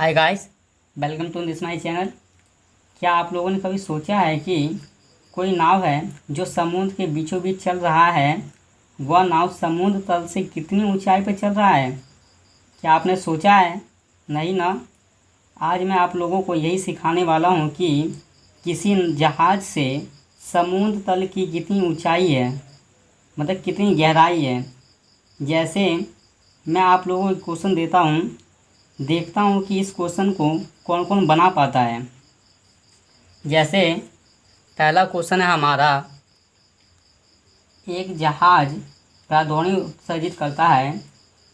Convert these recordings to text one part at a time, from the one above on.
Hi guys, welcome to this my channel. क्या आप लोगों ने कभी सोचा है कि कोई नाव है जो समुद्र के बीचों बीच चल रहा है? वह नाव समुद्र तल से कितनी ऊंचाई पर चल रहा है? क्या आपने सोचा है? नहीं ना। आज मैं आप लोगों को यही सिखाने वाला हूँ कि किसी जहाज़ से समुद्र तल की कितनी ऊंचाई है, मतलब कितनी गहराई है। जैसे मैं आप लोगों को क्वेश्चन देता हूँ, देखता हूँ कि इस क्वेश्चन को कौन कौन बना पाता है। जैसे पहला क्वेश्चन है हमारा, एक जहाज प्रध्वनि उत्सर्जित करता है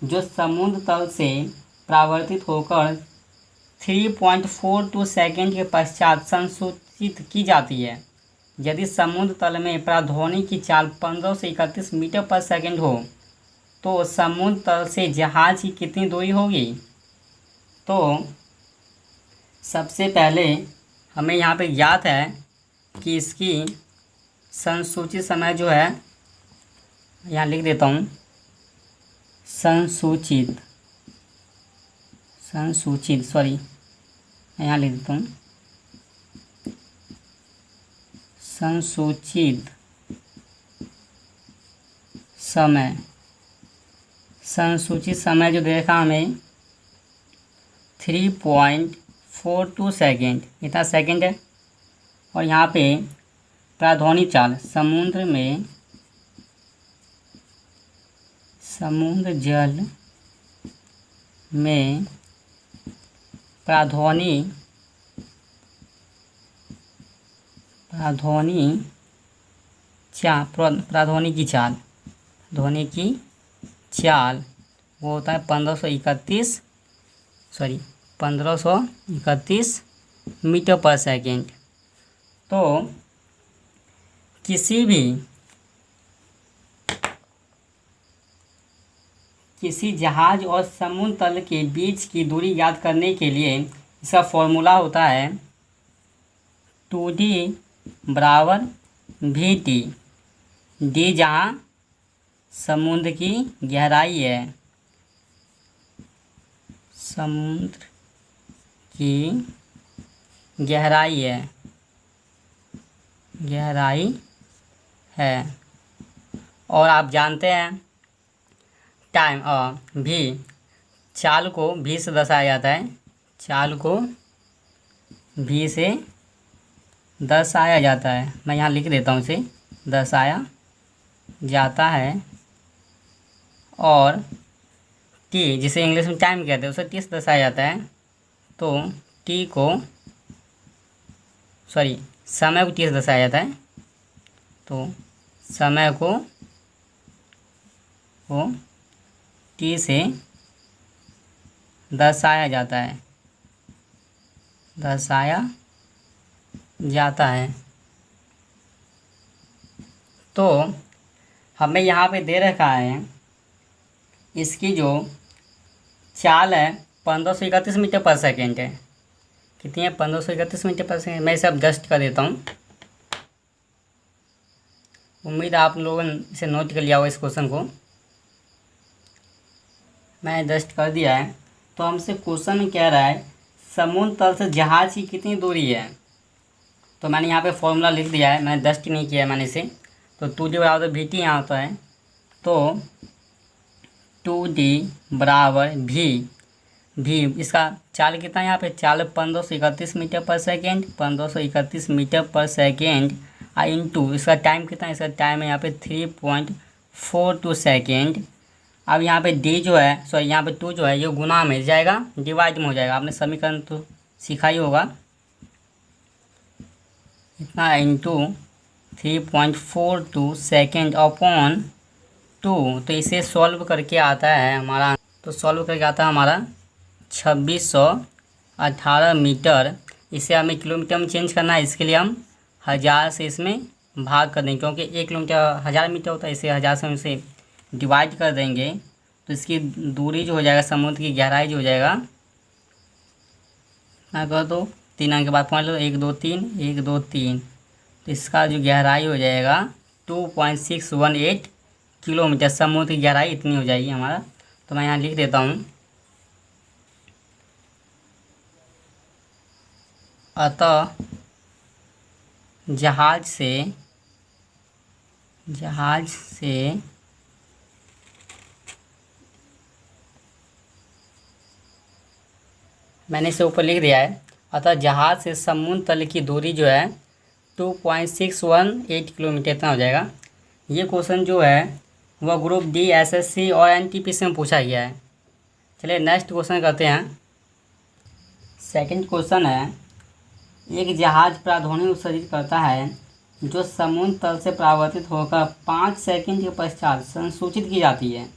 जो समुद्र तल से परावर्तित होकर 3.42 सेकेंड के पश्चात संसूचित की जाती है। यदि समुद्र तल में प्रध्वनि की चाल 15 से 31 मीटर पर सेकेंड हो तो समुद्र तल से जहाज की कितनी दूरी होगी? तो सबसे पहले हमें यहाँ पे ज्ञात है कि इसकी संसूचित समय जो है, यहाँ लिख देता हूँ, संसूचित यहाँ लिख देता हूँ, संसूचित समय जो देखा हमें 3.42 सेकेंड, इतना सेकेंड है। और यहाँ पे प्रध्वनि चाल, समुद्र जल में प्रध्वनि की चाल वो होता है 1531 मीटर पर सेकेंड। तो किसी जहाज और समुद्र तल के बीच की दूरी ज्ञात करने के लिए इसका फॉर्मूला होता है 2D बराबर VT। D जहाँ समुद्र की गहराई है, समुद्र की गहराई है। और आप जानते हैं टाइम भी, चाल को भी से दर्शाया जाता है, मैं यहाँ लिख देता हूँ, इसे दर्शाया जाता है। और टी, जिसे इंग्लिश में टाइम कहते हैं, उसे टी से दर्शाया जाता है। तो समय को टी से दर्शाया जाता है, तो समय को टी से दर्शाया जाता है। तो हमें यहाँ पे दे रखा है, इसकी जो चाल है 1531 मीटर पर सेकेंड है। कितनी है? 1531 मीटर पर सेकेंड। मैं इसे अब जस्ट कर देता हूँ। उम्मीद है आप लोगों ने इसे नोट कर लिया होगा। इस क्वेश्चन को मैं जस्ट कर दिया है। तो हमसे क्वेश्चन में कह रहा है समुद्र तल से जहाज की कितनी दूरी है। तो मैंने यहाँ पे फॉर्मूला लिख दिया है, मैंने जस्ट नहीं किया है मैंने इसे। तो 2D बराबर VT यहाँ होता है। तो 2D बराबर V, इसका चाल कितना है यहाँ पे? चाल 1531 मीटर पर सेकेंड, 1531 मीटर पर सेकेंड इंटू इसका टाइम कितना है? इसका टाइम है यहाँ पे 3.42 सेकेंड। अब यहाँ पे D जो है, यहाँ पे 2 जो है ये गुना में जाएगा, डिवाइड में हो जाएगा। आपने समीकरण तो सीखा ही होगा, इतना इंटू 3.42 सेकेंड अपॉन 2। तो इसे सॉल्व करके आता है हमारा, 2618 मीटर। इसे हमें किलोमीटर में चेंज करना है, इसके लिए हम 1000 से इसमें भाग कर देंगे, क्योंकि 1 किलोमीटर 1000 मीटर होता है। इसे 1000 से हम इसे डिवाइड कर देंगे, तो इसकी दूरी जो हो जाएगा, समुद्र की गहराई जो हो जाएगा, मैं कह दो 3 अंक के बाद पॉइंट लो, 1 2 3, तो इसका जो गहराई हो जाएगा 2.618 किलोमीटर। समुद्र की गहराई इतनी हो जाएगी हमारा। तो मैं यहाँ लिख देता हूँ अतः जहाज से मैंने इसे ऊपर लिख दिया है। अतः जहाज से समुद्र तल की दूरी जो है 2.618 किलोमीटर इतना हो जाएगा। ये क्वेश्चन जो है वह ग्रुप डी एसएससी और एनटीपीसी में पूछा गया है। चलिए नेक्स्ट क्वेश्चन करते हैं। सेकंड क्वेश्चन है, एक जहाज पराध्वनि उत्सर्जित करता है जो समुद्र तल से परावर्तित होकर 5 सेकंड के पश्चात संसूचित की जाती है।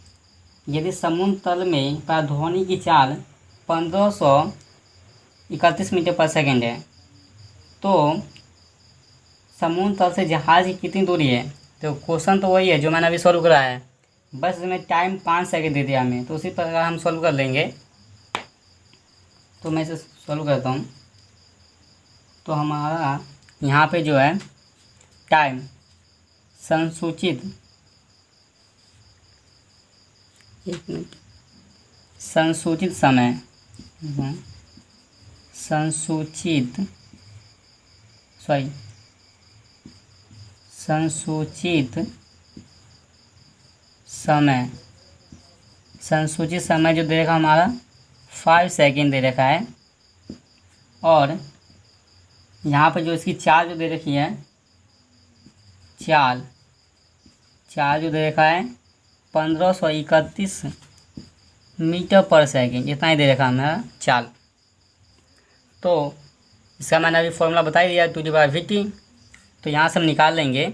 यदि समुद्र तल में पराध्वनि की चाल 1531 मीटर पर सेकंड है तो समुद्र तल से जहाज की कितनी दूरी है। तो क्वेश्चन तो वही है जो मैंने अभी सॉल्व करा है, बस इसमें टाइम 5 सेकंड दे दिया हमें, तो उसी प्रकार हम सॉल्व कर लेंगे। तो मैं इसे सॉल्व करता हूँ। तो हमारा यहाँ पे जो है टाइम संसूचित, एक मिनट, संसूचित समय, संसूचित समय जो दे रखा हमारा 5 सेकेंड दे रखा है। और यहाँ पर जो इसकी चाल जो दे रखी है, चाल जो दे रखा है 1531 मीटर पर सेकेंड, इतना ही दे रखा है हमारा चाल। तो इसका मैंने अभी फॉर्मूला बता ही दिया, 2D/VT। तो यहाँ से हम निकाल लेंगे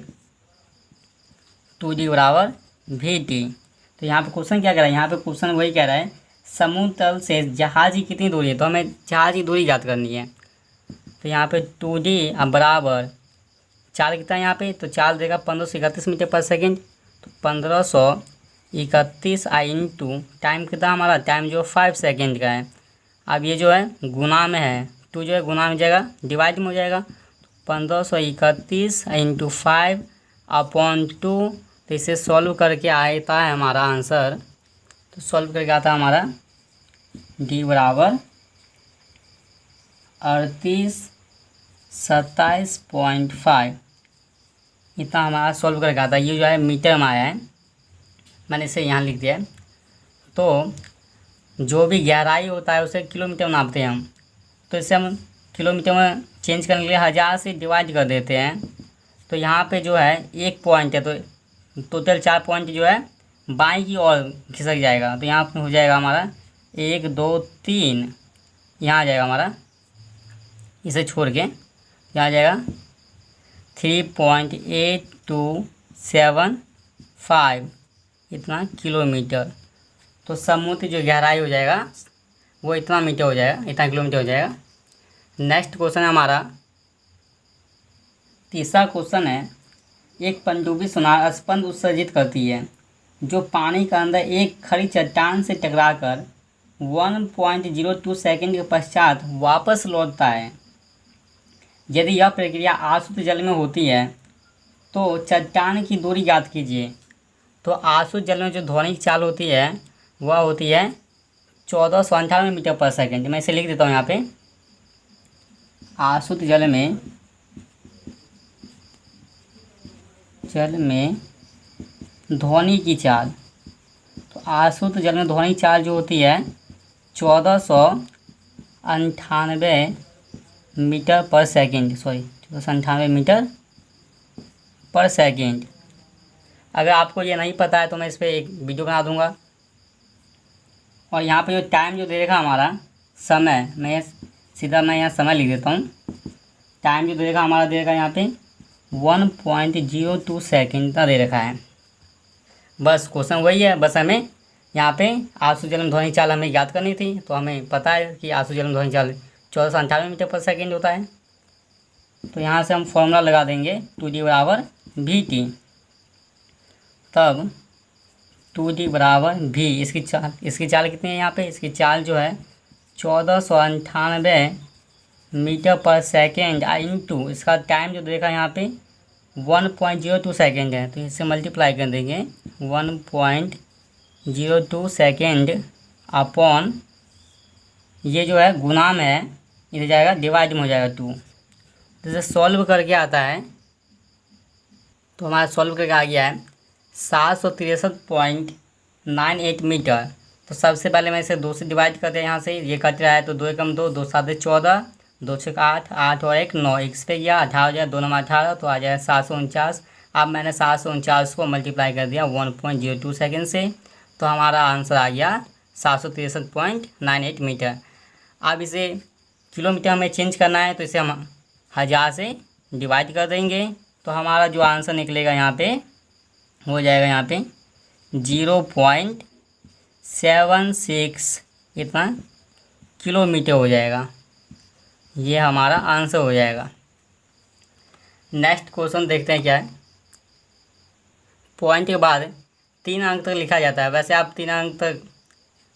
2D/VT। तो यहाँ पे क्वेश्चन क्या कह रहा है, यहाँ पे क्वेश्चन वही कह रहा है समुद्र तल से जहाज की कितनी दूरी है, तो हमें जहाज की दूरी ज्ञात करनी है। तो यहाँ पे 2D बराबर चाल कितना है यहाँ पे, तो चाल देगा 1531 मीटर पर सेकेंड। तो 1531 इंटू टाइम कितना हमारा, टाइम जो 5 सेकेंड का है। अब ये जो है गुना में है, 2 जो है गुना में जाएगा, डिवाइड में हो जाएगा। 1531 इंटू 5/2। तो इसे सॉल्व करके आता है हमारा आंसर, तो सॉल्व करके आता है हमारा D बराबर 3827.5, इतना हमारा सॉल्व करके आता है। ये जो है मीटर में आया है, मैंने इसे यहाँ लिख दिया है। तो जो भी गहराई होता है उसे किलोमीटर में नापते हैं हम, तो इसे हम किलोमीटर में चेंज करने के लिए 1000 से डिवाइड कर देते हैं। तो यहाँ पे जो है एक पॉइंट है, तो टोटल 4 पॉइंट जो है बाई की ओर खिसक जाएगा। तो यहाँ पे हो जाएगा हमारा 1 2 3, यहाँ आ जाएगा हमारा, इसे छोड़ के यहाँ आ जाएगा 3.8275, इतना किलोमीटर। तो समुद्र जो गहराई हो जाएगा वो इतना मीटर हो जाएगा, इतना किलोमीटर हो जाएगा। नेक्स्ट क्वेश्चन है हमारा तीसरा क्वेश्चन है, एक पनडुब्बी सोनार स्पंद उत्सर्जित करती है जो पानी के अंदर एक खड़ी चट्टान से टकराकर 1.02 सेकंड के पश्चात वापस लौटता है। यदि यह प्रक्रिया आसुत जल में होती है तो चट्टान की दूरी ज्ञात कीजिए। तो आसुत जल में जो ध्वनिक चाल होती है वह होती है 1498 मीटर पर सेकंड। मैं इसे लिख देता हूँ यहाँ पे, आसुत जल में ध्वनि की चाल, तो आसुत जल में ध्वनि चाल जो होती है 1498 मीटर पर सेकंड, 1498 मीटर पर सेकंड। अगर आपको ये नहीं पता है तो मैं इस पर एक वीडियो बना दूंगा। और यहाँ पे जो टाइम जो दे रखा हमारा समय, मैं यहाँ समय लिख देता हूँ। टाइम जो दे रखा हमारा दे रखा यहाँ पे 1.02 सेकेंड का दे रखा है। बस क्वेश्चन वही है, बस हमें यहाँ पे आसुत जल में ध्वनि चाल हमें याद करनी थी। तो हमें पता है कि आसुत जल में ध्वनि चाल 1498 मीटर पर सेकेंड होता है। तो यहाँ से हम फॉर्मूला लगा देंगे 2D बराबर VT। तब 2D बराबर V, इसकी चाल कितनी है यहाँ पे, इसकी चाल जो है 1498 मीटर पर सेकेंड इंटू इसका टाइम जो देखा यहाँ पे 1.02 सेकेंड है। तो इससे मल्टीप्लाई कर देंगे 1.02 सेकेंड अपॉन, ये जो है गुना में है इधर जाएगा डिवाइड में हो जाएगा 2। जैसे सॉल्व करके आता है तो हमारा सॉल्व करके आ गया है 763.98 मीटर। तो सबसे पहले मैं इसे 2 से डिवाइड करते हैं, यहाँ से ये कट रहा है तो 2 एकम 2, 2 7 14, 2 6 8, 8 और 1 9, एक पे गया 18 हो जाए, 2 9 18 तो आ जाए 749। अब मैंने 749 को मल्टीप्लाई कर दिया 1.02 सेकेंड से, तो हमारा आंसर आ गया 763.98 मीटर। अब इसे किलोमीटर हमें चेंज करना है तो इसे हम 1000 से डिवाइड कर देंगे, तो हमारा जो आंसर निकलेगा यहाँ पे हो जाएगा यहाँ पे 0.76 इतना किलोमीटर हो जाएगा। ये हमारा आंसर हो जाएगा। नेक्स्ट क्वेश्चन देखते हैं क्या है। पॉइंट के बाद 3 अंक तक लिखा जाता है। वैसे आप 3 अंक तक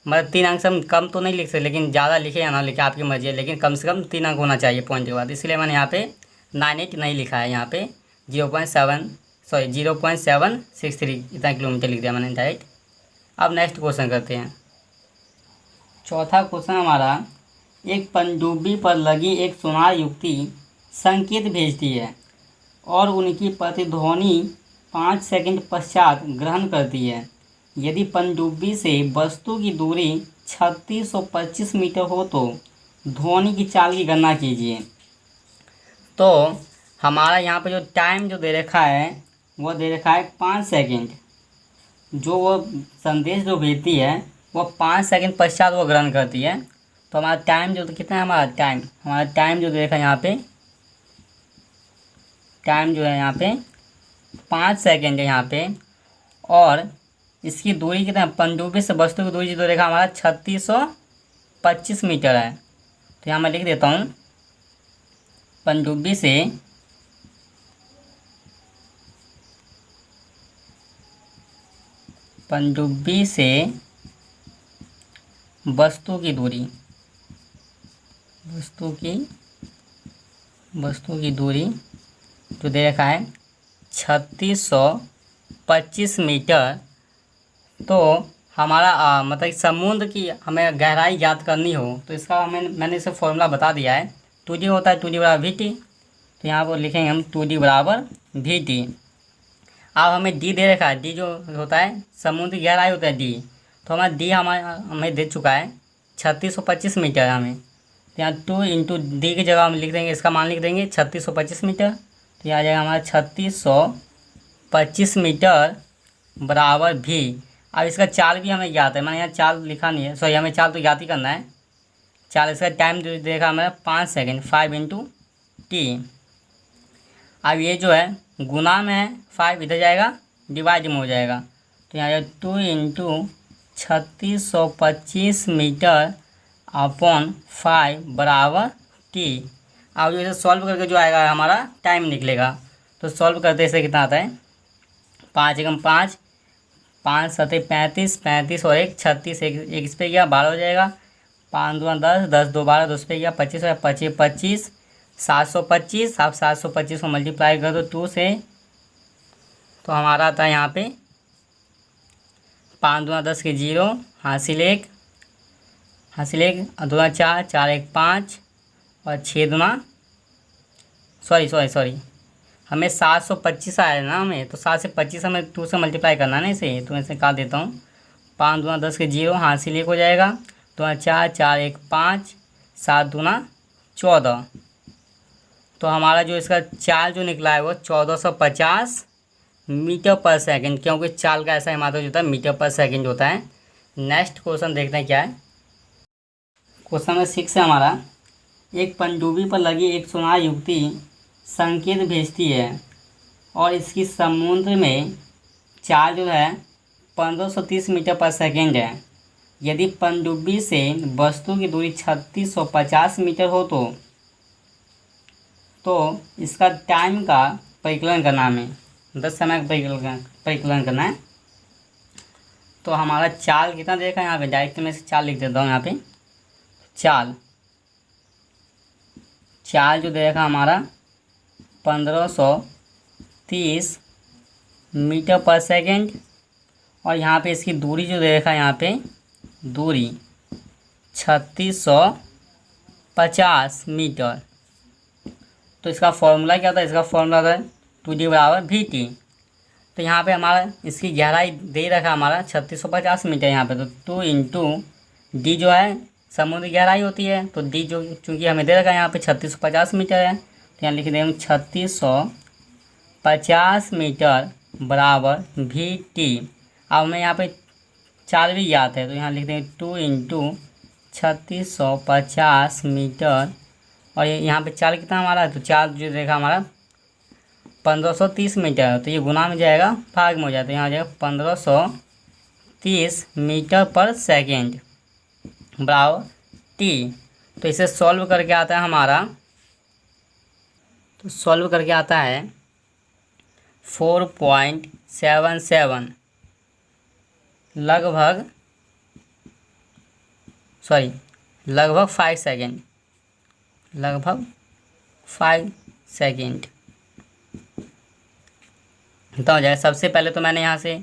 मतलब 3 अंक से हम कम तो नहीं लिख सकते, लेकिन ज़्यादा लिखे या ना लिखे आपकी मर्जी है, लेकिन कम से कम 3 अंक होना चाहिए पॉइंट के बाद। इसलिए मैंने यहाँ पे 98 नहीं लिखा है, यहाँ पे 0.763 इतना किलोमीटर लिख दिया मैंने डायरेक्ट। अब नेक्स्ट क्वेश्चन करते हैं। चौथा क्वेश्चन हमारा, एक पनडुब्बी पर लगी एक सोनार युक्ति संकेत भेजती है और उनकी प्रतिध्वनि 5 सेकंड पश्चात ग्रहण करती है। यदि पनडुब्बी से वस्तु की दूरी 3625 मीटर हो तो ध्वनि की चाल की गणना कीजिए। तो हमारा यहाँ पर जो टाइम जो दे रखा है वो दे रखा है 5 सेकंड। जो वो संदेश जो भेजती है वो 5 सेकंड पश्चात वो ग्रहण करती है। तो हमारा टाइम जो कितना है, हमारा टाइम जो दे रखा है यहाँ पे, टाइम जो है यहाँ पे 5 सेकंड है यहाँ पे। और इसकी दूरी कितना है, पनडुब्बी से वस्तु की दूरी जो देखा हमारा 3625 मीटर है। तो यहाँ मैं लिख देता हूँ, पनडुब्बी से वस्तु की दूरी जो दे रखा है 3625 मीटर। तो हमारा मतलब समुद्र की हमें गहराई ज्ञात करनी हो तो इसका मैंने इसे फॉर्मूला बता दिया है। 2D होता है 2D बराबर VT। तो यहाँ पर लिखेंगे हम 2D बराबर VT। अब हमें D दे रखा है, D जो होता है समुद्र की गहराई होता है D। तो हमारा D हमें दे चुका है 3625 मीटर हमें। तो यहाँ 2 इंटू D की जगह हम लिख देंगे, इसका मान लिख देंगे 3625 मीटर। तो यहाँ आ जाएगा हमारा 3625 मीटर बराबर V। अब इसका चाल भी हमें ज्ञात है, मैंने यहाँ चाल लिखा नहीं है, सॉरी हमें चाल तो ज्ञात ही करना है। चाल इसका टाइम जो देखा हमें 5 सेकंड, 5 इंटू T। अब ये जो है गुना में है, 5 इधर जाएगा डिवाइड में हो जाएगा। तो यहाँ 2 इंटू 3625 मीटर अपॉन 5 बराबर T। अब जो इसे सॉल्व करके जो आएगा हमारा टाइम निकलेगा। तो सॉल्व करते इसे कितना आता है, 5 एकम 5, 5 7 35, 35 और 1 36, एक इस पे गया 12 हो जाएगा, 5 2 10, 10 2 12, 2 पे गया 25 और 25 25, 725। आप 725 को मल्टीप्लाई कर दो 2 से, तो हमारा आता है यहाँ पे 5 2 10 के 0, हासिल 1 और 2 4, 4 1 5 और 6 2 सॉरी हमें 725 आया ना हमें, तो 7 से 25 हमें 2 से मल्टीप्लाई करना है ना इसे। तो मैं इसे काट देता हूँ, 5 2 10 के 0, हासिल 1 हो जाएगा, 2 4, 4 1 5, 7 2 14। तो हमारा जो इसका चाल जो निकला है वो 1450 मीटर पर सेकंड, क्योंकि चाल का ऐसा मात्रा जो होता है मीटर पर सेकंड होता है। नेक्स्ट क्वेश्चन देखते हैं क्या है। क्वेश्चन नंबर 6 है हमारा, एक पनडुब्बी पर लगी एक सोनार युक्ति संकेत भेजती है और इसकी समुद्र में चाल जो है 1530 मीटर पर सेकंड है। यदि पनडुब्बी से वस्तु की दूरी 3650 मीटर हो तो इसका टाइम का परिकलन करना है, हमें 10 समय का परिकलन करना है। तो हमारा चाल कितना देखा यहाँ पे, डायरेक्ट मैं इसे चाल लिख देता हूँ यहाँ पे। चाल जो देखा हमारा 1530 मीटर पर सेकंड, और यहाँ पे इसकी दूरी जो देखा यहाँ पे दूरी 3650 50 मीटर। तो इसका फॉर्मूला क्या था, इसका फॉर्मूला था 2D बराबर VT। तो यहाँ पे हमारा इसकी गहराई दे रखा हमारा 3650 मीटर यहाँ पे, तो 2 इंटू डी जो है समुद्र की गहराई होती है, तो डी जो चूँकि हमें दे रखा है यहाँ पे 3650 मीटर है, तो यहाँ लिख देंगे 3650 मीटर बराबर VT। अब हमें यहाँ पे चाल भी ज्ञात है, तो यहाँ लिख देंगे 2 इंटू 3650 मीटर, और यहाँ पे चाल कितना हमारा है, तो चाल जो देखा हमारा 1530 मीटर, तो ये गुना में जाएगा भाग में हो जाता है, यहाँ आ जाएगा 1530 मीटर पर सेकेंड बराबर T। तो इसे सॉल्व करके आता है हमारा, तो सॉल्व करके आता है 4.77 लगभग 5 सेकेंड, लगभग 5 सेकेंड। तो हो जाएगा। सबसे पहले तो मैंने यहाँ से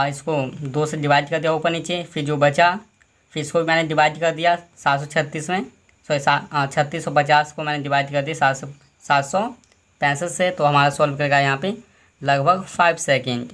इसको 2 से डिवाइड कर दिया ऊपर नीचे, फिर जो बचा फिर इसको भी मैंने डिवाइड कर दिया 736 में, 3650 को मैंने डिवाइड कर दिया 765 से, तो हमारा सॉल्व करेगा यहाँ पे लगभग 5 सेकेंड।